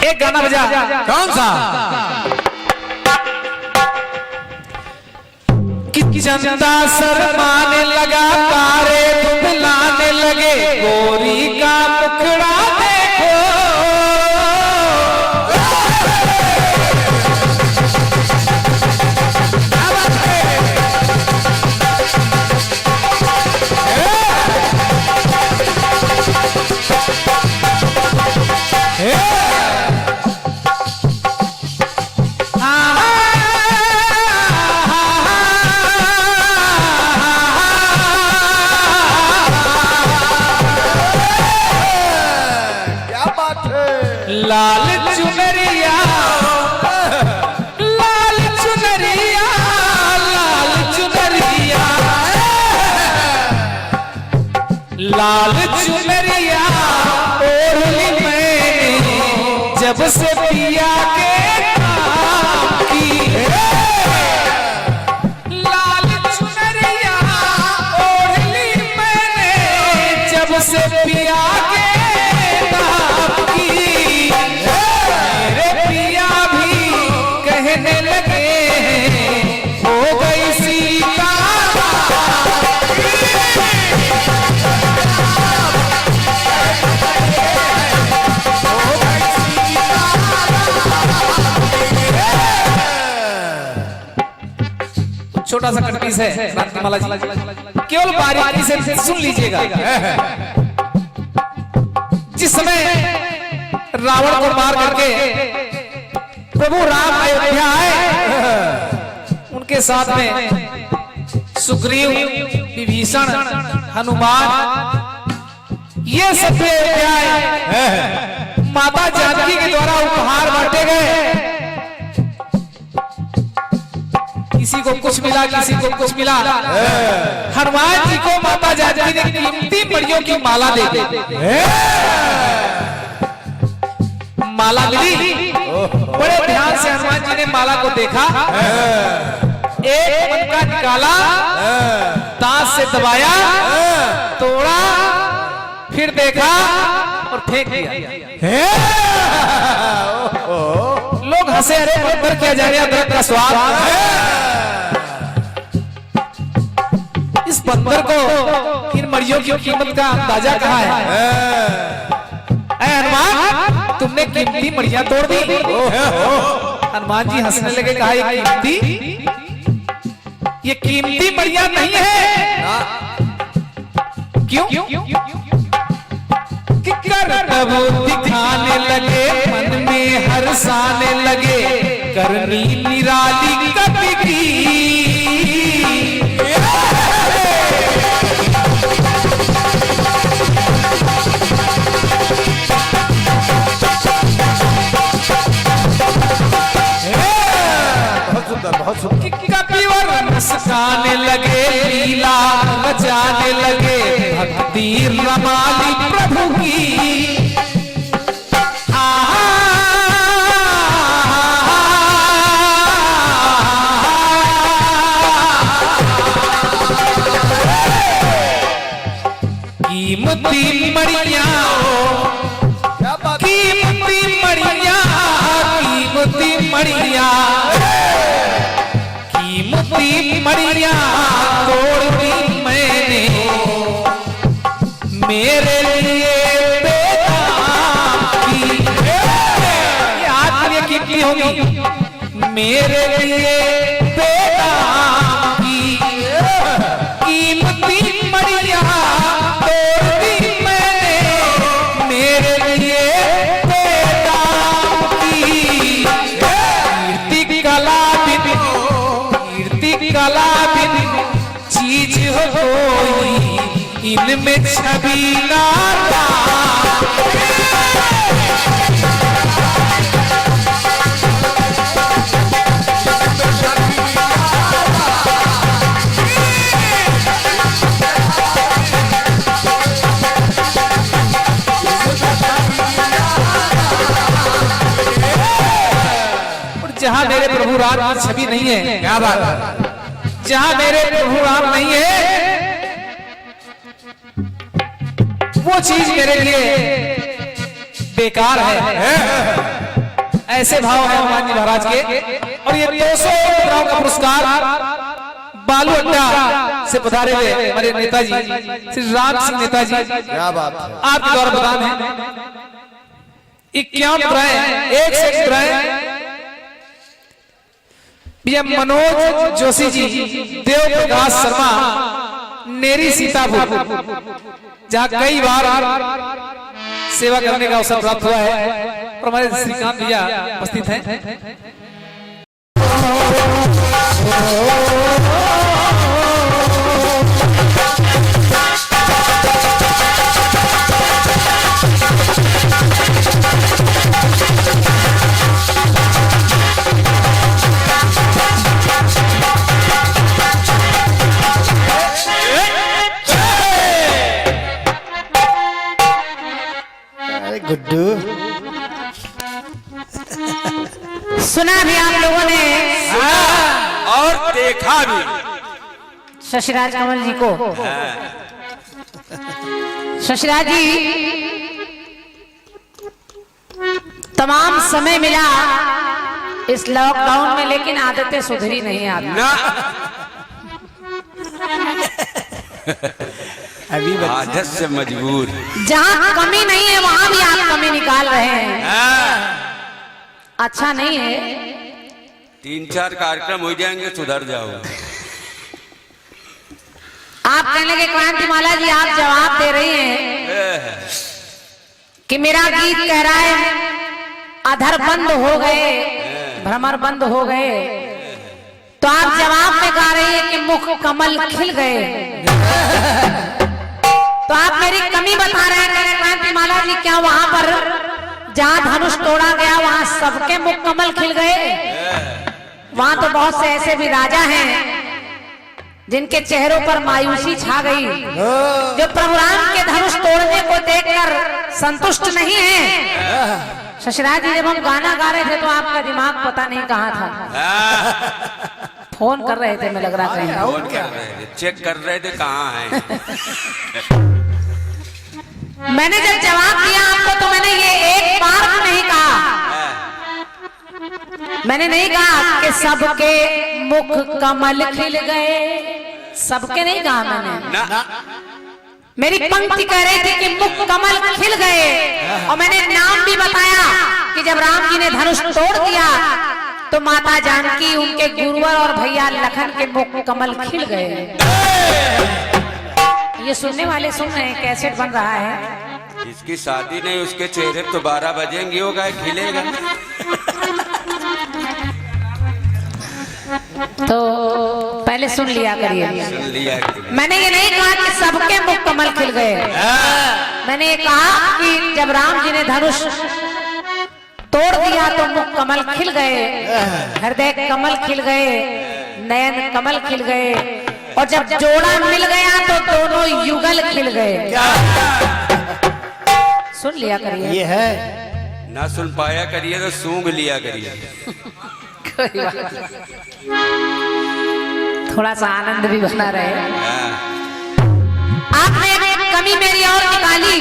एक गाना बजा। कौन सा? कि चंदा शर्माने लगा, तारे धुंधलाने लगे, गोरी का मुखड़ा देखो। लाल चुनरिया, लाल चुनरिया, लाल चुनरिया, लाल चुनरिया ओढ़ी मैंने जब से पिया के नाम की। लाल चुनरिया ओढ़ी मैंने जब से पिया के छोटा सा कटपीस है रात्रिमाला जी, केवल बारीकी से सुन लीजिएगा। जिस समय रावण को मार करके प्रभु राम अयोध्या आए, उनके साथ में सुग्रीव, विभीषण, हनुमान, ये सब अयोध्या आए। माता जानकी के द्वारा उपहार बांटे गए, किसी को कुछ मिला, किसी को कुछ मिला। हनुमान जी को माता जानकी ने कीमती मणियों की माला दे दी। माला मिली, बड़े ध्यान से हनुमान जी ने माला को देखा, एक मनका निकाला, दांत से दबाया, तोड़ा, फिर देखा और फेंक दिया। लोग हंसे, अरे पर क्या जाने अदरक का स्वाद। इस बंदर को इन मड़ियों की कीमत का अंदाजा कहाँ है? हनुमान, तुमने कीमती मड़ियां तोड़ दी। हनुमान जी हंसने लगे, कहा ये कीमती मड़ियां नहीं है। क्यों? प्रभु दिखाने लगे, मन में हर्षाने लगे, करनी निराली कवि की। बहुत सुंदर। कपिवर मुस्काने लगे, लीला रचाने लगे, भक्ति रमाली प्रभु की। कीमती मड़ियां, कीमती मड़ियां, कीमती मड़ियां, कीमती मड़ियां तोड़ दी मैंने मेरे लिए बेदाम की। ये आज के लिए कीमती होगी, मेरे लिए बेदाम की। कीमती मड़ियां तोड़ दी मैंने मेरे लिए बेदाम की। कीर्ति कला बिन, कीर्ति कला बिन चीज हो कोई, इनमें छवि ना जहां मेरे प्रभु राम की छवि नहीं है। क्या बात है? जहां मेरे प्रभु राम नहीं है, वो चीज मेरे लिए बेकार है। ऐसे भाव है हनुमान जी महाराज के। और ये 200 मुद्राओं का पुरस्कार बालू अड्डा से पधारे हुए हमारे नेताजी श्री राम सिंह नेताजी, क्या बात है, आपके द्वारा प्रदान है। 51 मुद्राएं, 1 से 1 मुद्राएं भैया मनोज जोशी जी, देव प्रकाश शर्मा, नेरी सीतापुर, जहाँ कई बार सेवा करने का अवसर प्राप्त हुआ है। और हमारे श्रीकांत भैया उपस्थित हैं। गुड्डू सुना भी आप लोगों ने और देखा भी शशिराज कमल जी को। शशिराज जी तमाम समय मिला इस लॉकडाउन में, लेकिन आदतें सुधरी नहीं आपकी ना। अभी आदत से मजबूर। जहाँ कमी नहीं है वहां भी आप कमी निकाल रहे हैं। अच्छा नहीं है। 3-4 कार्यक्रम हो जाएंगे, सुधर जाओ। आप कहने के क्रांतिमाला जी आप जवाब दे रही हैं कि मेरा गीत कह रहा है अधर बंद हो गए, भ्रमर बंद हो गए, तो आप जवाब में गा रही है कि मुख कमल खिल गए। तो आप मेरी कमी बता रहे हैं क्रांतिमाला जी, क्या वहां पर जहां धनुष तोड़ा गया वहां सबके मुख कमल खिल गए? वहां तो बहुत से ऐसे भी राजा हैं जिनके चेहरों पर मायूसी छा गई, जो प्रभु राम के धनुष तोड़ने को देखकर संतुष्ट नहीं है। शशिराज जी जब हम गाना गा रहे थे तो आपका दिमाग पता नहीं कहाँ था, फोन कर रहे थे, मैं लग रहा कहीं फोन कर रहे थे, चेक कर रहे थे कहाँ हैं। मैंने जब जवाब दिया आपको तो मैंने ये एक बार भी नहीं कहा, मैंने नहीं कहा कि सबके मुख कमल खिल गए, सबके नहीं कहा मैंने ना। मेरी पंक्ति कह रही थी कि मुख कमल खिल गए। और मैंने नाम भी बताया कि जब राम जी ने धनुष तोड़ दिया तो माता जानकी, उनके गुरुवर और भैया लखन के मुख कमल खिल गए। ये सुनने वाले सुन रहे हैं, कैसेट बन रहा है। जिसकी शादी नहीं उसके चेहरे तो 12 बजेंगे, होगा खिलेगा। तो पहले सुन लिया करिए। सुन लिया। मैंने ये नहीं कहा कि सबके मुख कमल खिल गए, मैंने ये कहा कि जब राम जी ने धनुष तोड़ दिया तो मुख कमल खिल गए, हृदय कमल खिल गए, नयन कमल खिल गए, और जब जोड़ा मिल गया तो दोनों युगल खिल गए। सुन लिया करिए। ये है ना सुन पाया करिए तो सूंघ लिया करिए। थोड़ा सा आनंद भी बना रहे। आपने एक कमी मेरी और निकाली,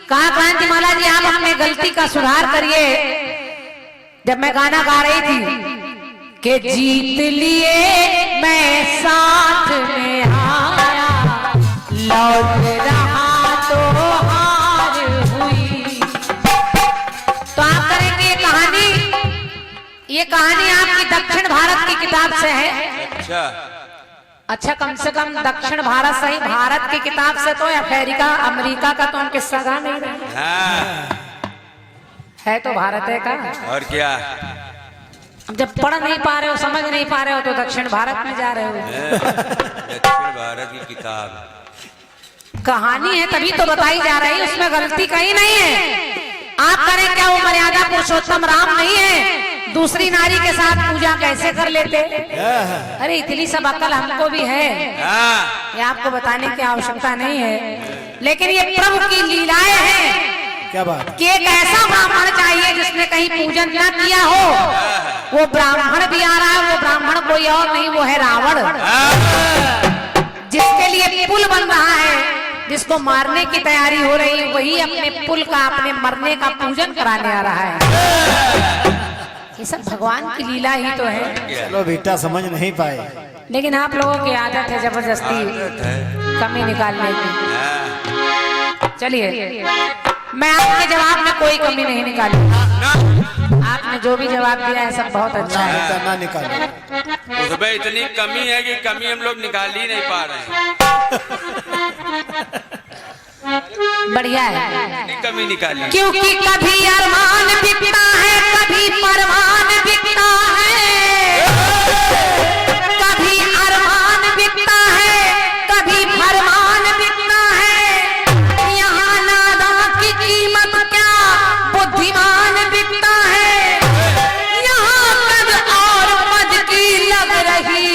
कहा क्रांतिमाला जी आप अपने गलती का सुधार करिए। जब मैं गाना गा रही थी कि जीत लिए मैं साथ में आया, लौट रहा तो हार हुई। तो आप करेंगे ये कहानी आपकी दक्षिण भारत की किताब से है। अच्छा कम से कम दक्षिण भारत से ही, भारत की किताब से तो अमेरिका अमेरिका का तो हम किस्सा गा नहीं रहे। है तो भारत है का। और क्या, अब जब पढ़ नहीं पा रहे हो, समझ नहीं पा रहे हो, तो दक्षिण भारत में जा रहे हो। दक्षिण भारत की किताब कहानी है तभी तो बताई जा रही है, उसमें गलती कहीं नहीं है। आप करें क्या, वो मर्यादा पुरुषोत्तम राम नहीं है, दूसरी नारी के साथ पूजा कैसे कर लेते? अरे इतनी सब अकल हमको भी है, ये आपको बताने की आवश्यकता नहीं है। लेकिन ये प्रभु की लीलाएं हैं। क्या बात कि एक ऐसा ब्राह्मण चाहिए जिसने कहीं पूजन न किया हो। वो ब्राह्मण भी आ रहा है, वो ब्राह्मण कोई और नहीं, वो है रावण, जिसके लिए पुल बन रहा है, जिसको मारने की तैयारी हो रही है, वही अपने पुल का, अपने मरने का पूजन कराने आ रहा है। ये सब भगवान की लीला ही तो है। चलो बेटा समझ नहीं पाए। लेकिन आप लोगों की आदत है जबरदस्ती कमी निकालने की। चलिए, मैं आपके जवाब में कोई कमी नहीं निकाली। आपने जो भी जवाब दिया है सब बहुत अच्छा है। ना निकालो। उसमें इतनी कमी है कि कमी हम लोग निकाल ही नहीं पा रहे हैं। बढ़िया है, इतनी कमी निकाली। क्योंकि कभी अरमान बिकता है, कभी परमान बिकता है। कभी अरमान बिकता है, कभी फरमान बिकता है। यहाँ नादा की कीमत क्या, बुद्धिमान बिकता है। यहाँ कद और पद की लग रही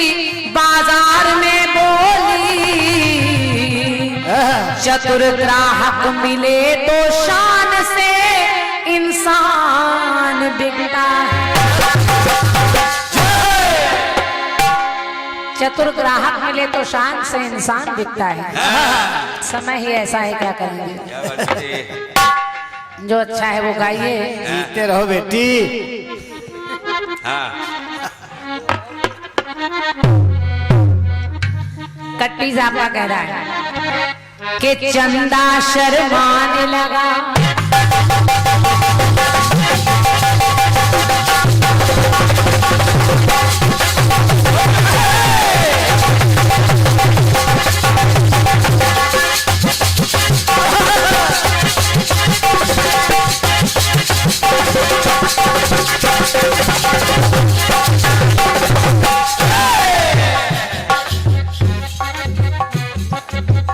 बाजार में बोली। चतुर ग्राहक मिले तो शान से इंसान बिकता है। चतुर ग्राहक मिले तो शान से इंसान बिकता है। समय ही ऐसा है, क्या करेंगे। क्या बात है? जो अच्छा है वो गाइए। जीते रहो बेटी। हाँ, कट्टी आपका कह रहा है कि चंदा शर्माने लगा।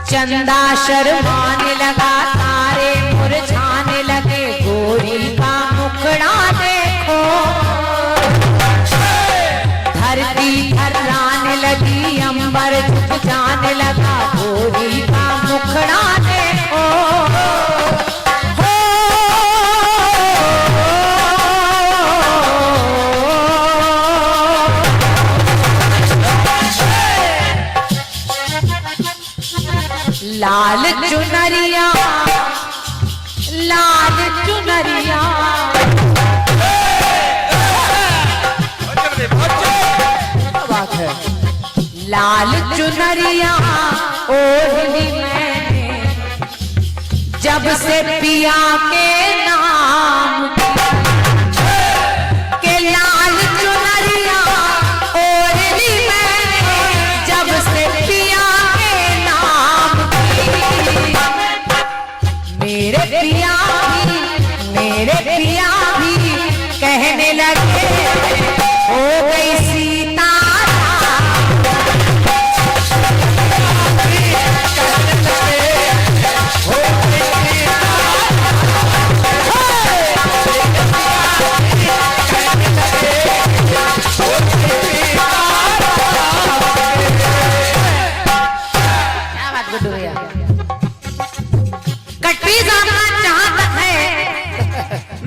चंदा शर्माने लगा, तारे मुरझाने लगे, गोरी का मुखड़ा देखो। धरती थर्राने लगी, अंबर झुक जाने लगा, गोरी का मुखड़ा देखो। लाल चुनरिया, लाल चुनरिया, बात है। लाल चुनरिया ओढ़ी मैंने जब से पिया के नाम के। लाल चुनरिया ओढ़ी मैंने जब से पिया के नाम की। मेरे पिया भी कहने लगे हो गई सीता। क्या बात गुड्डू भैया। कट्टी आपका जहां तक है,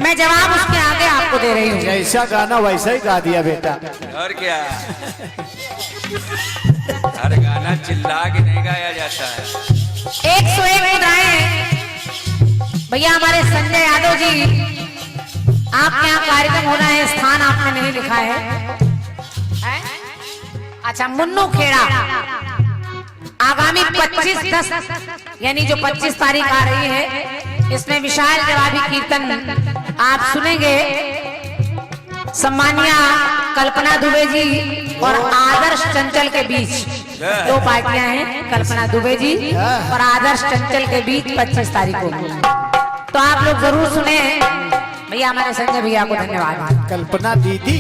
मैं जवाब उसके आगे आपको दे रही हूँ। जैसा गाना वैसा ही गा दिया बेटा। और क्या? हर गाना चिल्ला के नहीं गाया जाता है। 101 मुद्राएं भैया हमारे संजय यादव जी, आपके यहाँ कार्यक्रम हो रहा है, स्थान आपने नहीं लिखा है। अच्छा, मुन्नू खेड़ा आगामी 25/10 यानी जो 25 तारीख आ रही है, इसमें विशाल जवाबी कीर्तन आप सुनेंगे। सम्मानिया कल्पना दुबे जी और आदर्श चंचल के बीच दो पार्टियां हैं, कल्पना दुबे जी और आदर्श चंचल के बीच 25 तारीख को। तो आप लोग जरूर सुने। भैया हमारे संजय भैया को धन्यवाद। कल्पना दीदी।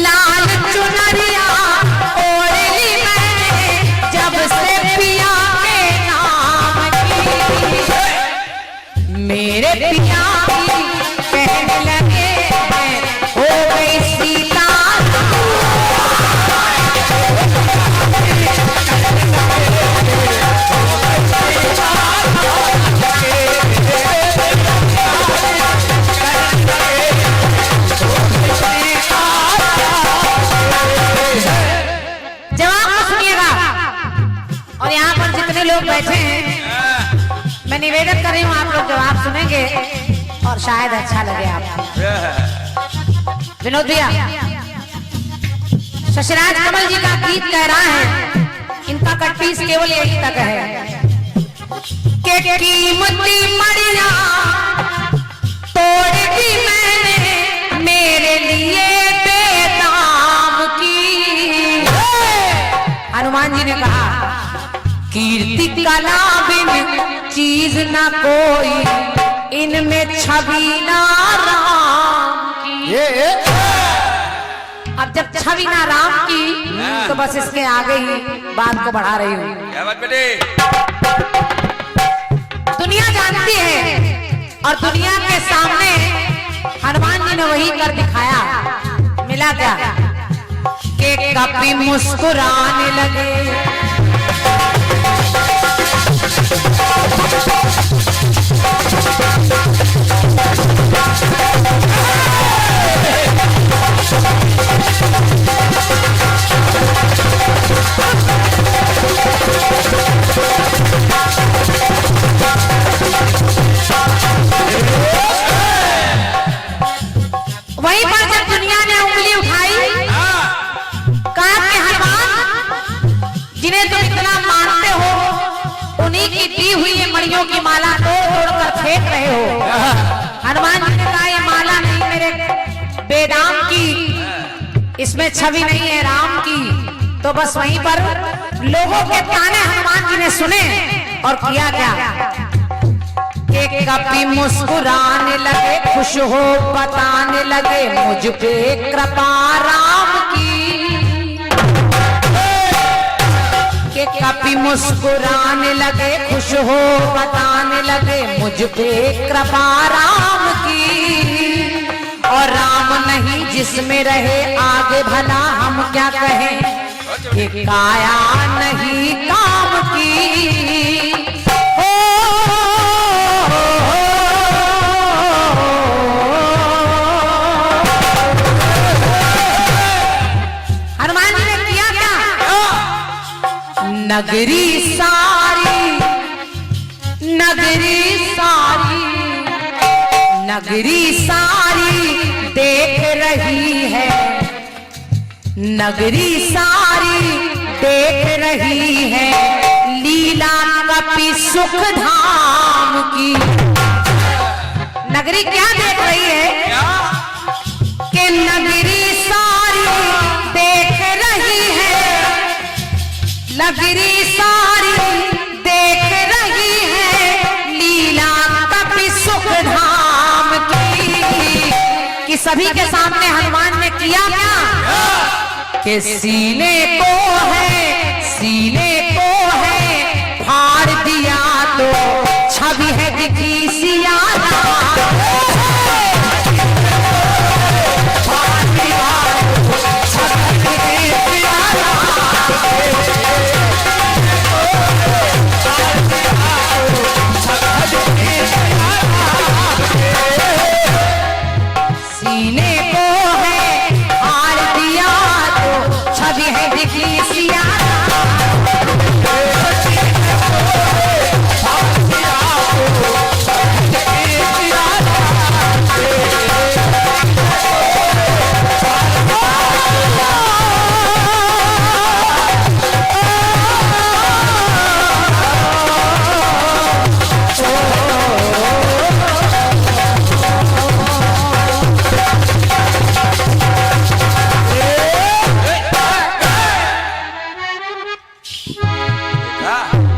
लाल चुनरिया ओढ़ी मैंने जब से पिया के नाम की। मेरे पिया भी कहने लगे हो गई सीता। लोग बैठे हैं, मैं निवेदन कर रही हूँ आप लोग जवाब सुनेंगे। और शायद अच्छा लगे आपको। विनोद भैया, शशिराज कमल जी का गीत कह रहा है, इनका कट्टीस केवल यही तक है कि कीमती मड़िया तोड़ दी मैंने मेरे लिए बेदाम की। हनुमान जी ने कहा कीर्ति कला बिन चीज न कोई, इनमें छवि ना राम की। अब जब छवि ना राम की तो बस इसके आगे ही बात को बढ़ा रही हूँ। क्या बात बेटे? दुनिया जानती है और दुनिया के सामने हनुमान जी ने वही कर दिखाया। मिला क्या कि कभी मुस्कुराने लगे, वहीं पर जब दुनिया ने उंगली उठाई, कहा कि हनुमान जिन्हें तुम इतना मानते हो, उन्हीं की दी हुई ये मणियों की माला तोड़ तोड़ कर फेंक रहे हो। हनुमान जी ने कहा ये माला नहीं मेरे बेदाम की, इसमें छवि नहीं है राम की। तो बस वहीं पर लोगों के ताने हनुमान जी ने सुने और किया क्या कि कभी मुस्कुराने लगे, खुश हो बताने लगे मुझ पे कृपा राम की। कि कभी मुस्कुराने लगे, खुश हो बताने लगे मुझ पे कृपा राम की। और राम नहीं जिसमें रहे आगे भला हम क्या कहें कि काया नहीं काम की। हनुमान जी ने किया क्या? नगरी सारी, नगरी सारी, नगरी सारी देख रही है, नगरी सारी देख रही है लीला कपि सुख धाम की। नगरी क्या देख रही है कि नगरी सारी देख रही है, नगरी सारी देख रही है लीला कपि सुख धाम की। कि सभी के सामने हनुमान ने किया क्या कि सीने को है, सीने को है फाड़ दिया तो छवि है दिखी सिया सीने को है फाड़ दिया तो छवि है दिखी सिया।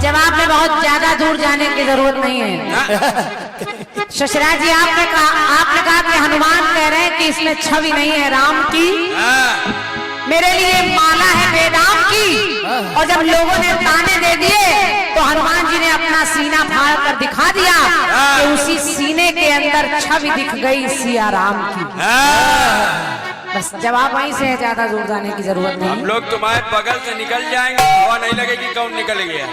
जवाब में बहुत ज्यादा दूर जाने की जरूरत नहीं है। शशिराज जी आपने कहा कि हनुमान कह रहे हैं कि इसमें छवि नहीं है राम की, मेरे लिए माला है बेदाम की। और जब लोगों ने ताने दे दिए तो हनुमान जी ने अपना सीना फाड़ कर दिखा दिया कि उसी सीने के अंदर छवि दिख गई सिया राम की। बस जवाब वहीं से है, ज्यादा दूर जाने की जरूरत नहीं। हम लोग तुम्हारे बगल से निकल जाएंगे, हवा नहीं लगेगी कौन निकल गया।